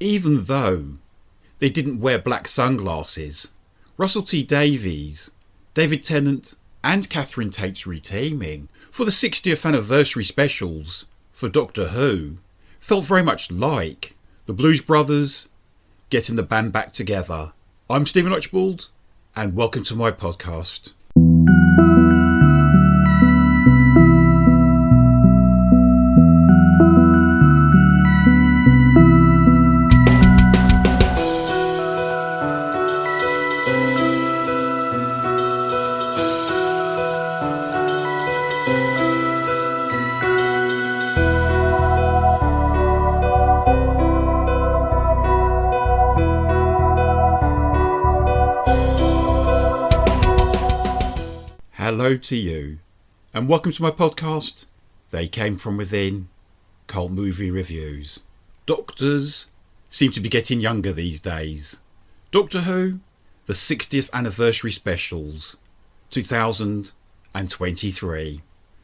Even though they didn't wear black sunglasses, Russell T Davies, David Tennant and Catherine Tate's reteaming for the 60th anniversary specials for Doctor Who felt very much like the Blues Brothers getting the band back together. I'm Stephen Archibald and welcome to my podcast. Hello to you, and welcome to my podcast, They Came From Within, Cult Movie Reviews. Doctors seem to be getting younger these days. Doctor Who, the 60th Anniversary Specials, 2023.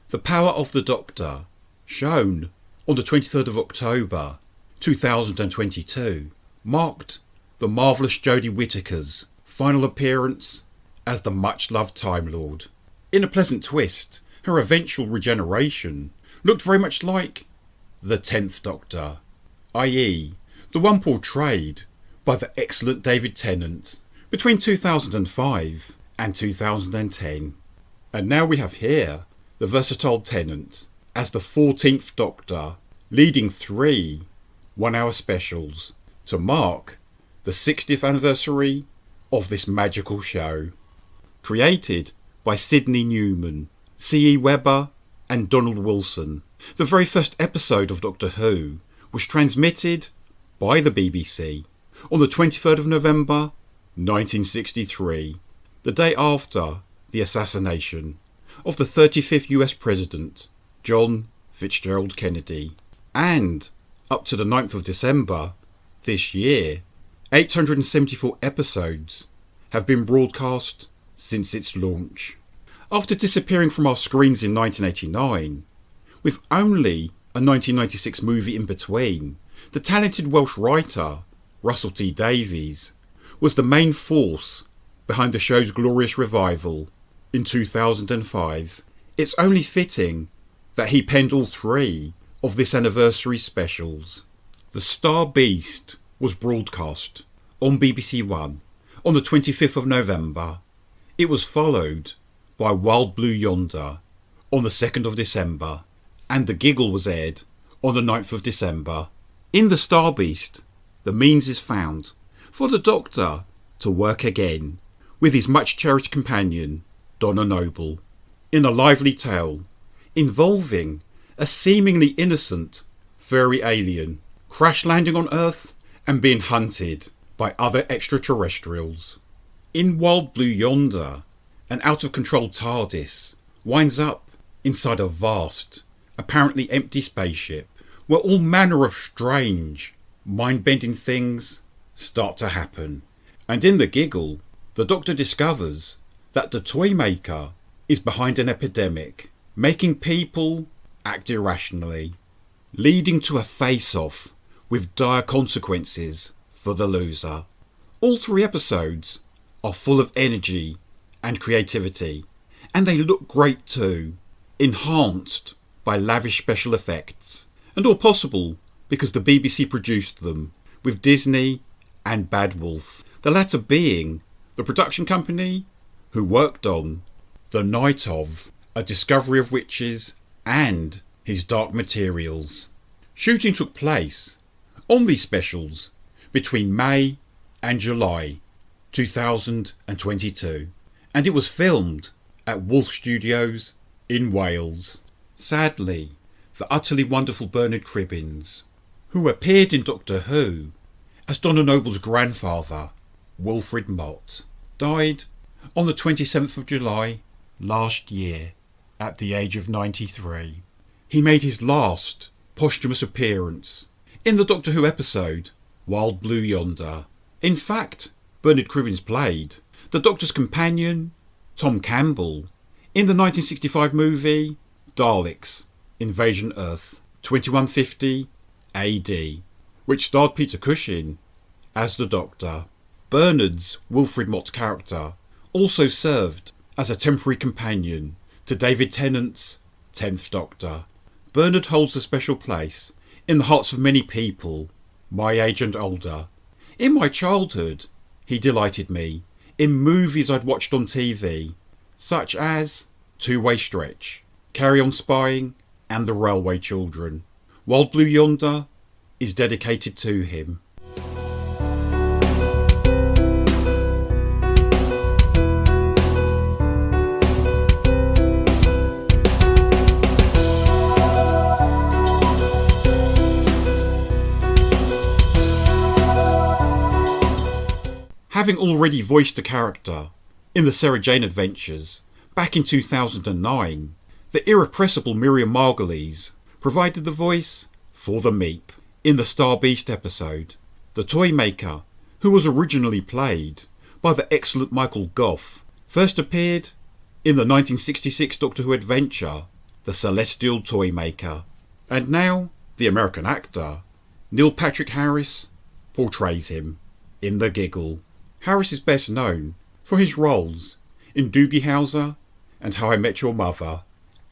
The Power of the Doctor, shown on the 23rd of October, 2022, marked the marvellous Jodie Whittaker's final appearance as the much-loved Time Lord. In a pleasant twist, her eventual regeneration looked very much like the 10th Doctor, i.e. the one portrayed by the excellent David Tennant between 2005 and 2010. And now we have here the versatile Tennant as the 14th Doctor, leading 3 one-hour specials to mark the 60th anniversary of this magical show. Created by Sidney Newman, C.E. Webber and Donald Wilson, the very first episode of Doctor Who was transmitted by the BBC on the 23rd of November 1963, the day after the assassination of the 35th US President, John Fitzgerald Kennedy. And up to the 9th of December this year, 874 episodes have been broadcast since its launch. After disappearing from our screens in 1989, with only a 1996 movie in between, the talented Welsh writer Russell T Davies was the main force behind the show's glorious revival in 2005. It's only fitting that he penned all 3 of this anniversary specials. The Star Beast was broadcast on BBC One on the 25th of November. It was followed by Wild Blue Yonder on the 2nd of December, and The Giggle was aired on the 9th of December. In The Star Beast, the means is found for the Doctor to work again with his much-cherished companion, Donna Noble, in a lively tale involving a seemingly innocent furry alien crash landing on Earth and being hunted by other extraterrestrials. In Wild Blue Yonder, an out-of-control TARDIS winds up inside a vast, apparently empty spaceship where all manner of strange, mind-bending things start to happen. And in The Giggle, the Doctor discovers that the Toymaker is behind an epidemic, making people act irrationally, leading to a face-off with dire consequences for the loser. All 3 episodes are full of energy and creativity, and they look great too, enhanced by lavish special effects, and all possible because the BBC produced them with Disney and Bad Wolf, the latter being the production company who worked on The Night of, A Discovery of Witches and His Dark Materials. Shooting took place on these specials between May and July 2022, and it was filmed at Wolf Studios in Wales. Sadly, the utterly wonderful Bernard Cribbins, who appeared in Doctor Who as Donna Noble's grandfather, Wilfred Mott, died on the 27th of July last year at the age of 93. He made his last posthumous appearance in the Doctor Who episode Wild Blue Yonder. In fact, Bernard Cribbins played the Doctor's companion, Tom Campbell, in the 1965 movie Daleks Invasion Earth 2150 AD, which starred Peter Cushing as the Doctor. Bernard's Wilfred Mott character also served as a temporary companion to David Tennant's 10th Doctor. Bernard holds a special place in the hearts of many people, my age and older. In my childhood, he delighted me in movies I'd watched on TV, such as Two-Way Stretch, Carry On Spying, and The Railway Children. Wild Blue Yonder is dedicated to him. Having already voiced a character in the Sarah Jane Adventures back in 2009, the irrepressible Miriam Margolyes provided the voice for the Meep in the Star Beast episode. The toy maker, who was originally played by the excellent Michael Gough, first appeared in the 1966 Doctor Who adventure, The Celestial Toy Maker, and now the American actor Neil Patrick Harris portrays him in The Giggle. Harris is best known for his roles in Doogie Howser and How I Met Your Mother,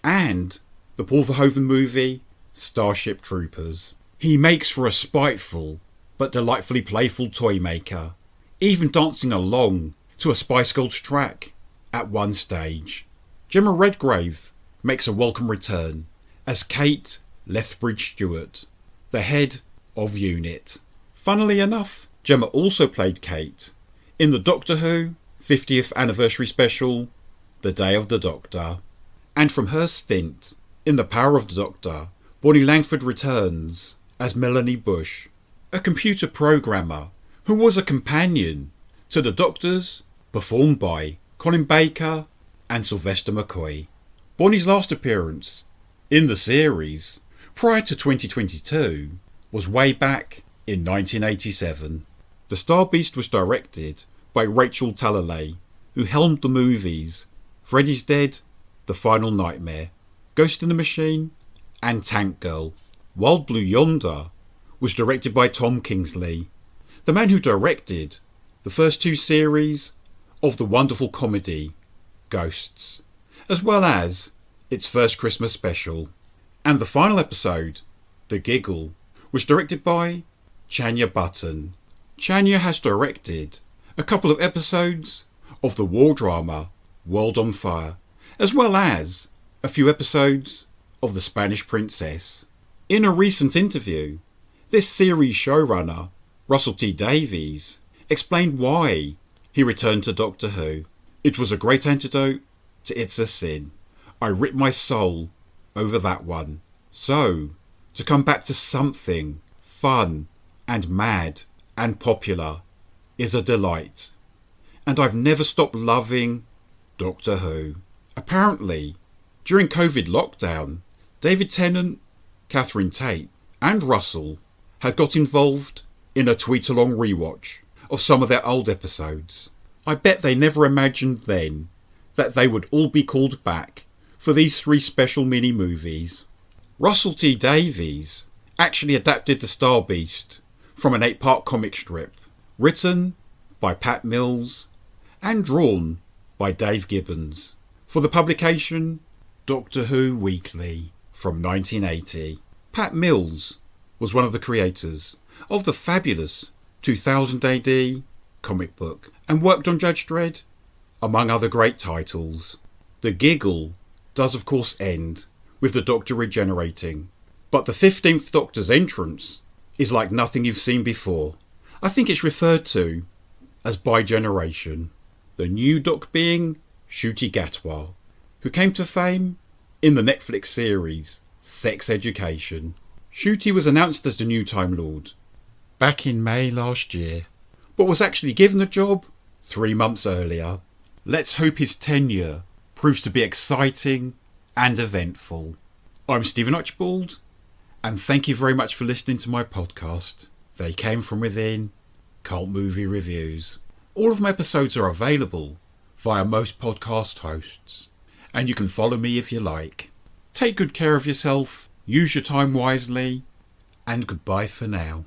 and the Paul Verhoeven movie Starship Troopers. He makes for a spiteful but delightfully playful toy maker, even dancing along to a Spice Girls track at one stage. Gemma Redgrave makes a welcome return as Kate Lethbridge Stewart, the head of UNIT. Funnily enough, Gemma also played Kate in the Doctor Who 50th anniversary special, The Day of the Doctor. And from her stint in The Power of the Doctor, Bonnie Langford returns as Melanie Bush, a computer programmer who was a companion to the Doctors, performed by Colin Baker and Sylvester McCoy. Bonnie's last appearance in the series, prior to 2022, was way back in 1987. The Star Beast was directed by Rachel Talalay, who helmed the movies Freddy's Dead, The Final Nightmare, Ghost in the Machine, and Tank Girl. Wild Blue Yonder was directed by Tom Kingsley, the man who directed the first two series of the wonderful comedy Ghosts, as well as its first Christmas special. And the final episode, The Giggle, was directed by Chanya Button. Chanya has directed a couple of episodes of the war drama World on Fire, as well as a few episodes of The Spanish Princess. In a recent interview, this series showrunner, Russell T Davies, explained why he returned to Doctor Who. It was a great antidote to It's a Sin. I ripped my soul over that one. So, to come back to something fun and mad and popular is a delight. And I've never stopped loving Doctor Who. Apparently, during COVID lockdown, David Tennant, Catherine Tate and Russell had got involved in a tweet-along rewatch of some of their old episodes. I bet they never imagined then that they would all be called back for these 3 special mini-movies. Russell T Davies actually adapted The Star Beast from an 8-part comic strip, written by Pat Mills and drawn by Dave Gibbons, for the publication Doctor Who Weekly from 1980. Pat Mills was one of the creators of the fabulous 2000 AD comic book and worked on Judge Dredd, among other great titles. The Giggle does of course end with the Doctor regenerating, but the 15th Doctor's entrance is like nothing you've seen before. I think it's referred to as bi-generation. The new Doc being Ncuti Gatwa, who came to fame in the Netflix series Sex Education. Ncuti was announced as the new Time Lord back in May last year, but was actually given the job 3 months earlier. Let's hope his tenure proves to be exciting and eventful. I'm Stephen Archibald, and thank you very much for listening to my podcast, They Came From Within, Cult Movie Reviews. All of my episodes are available via most podcast hosts, and you can follow me if you like. Take good care of yourself, use your time wisely, and goodbye for now.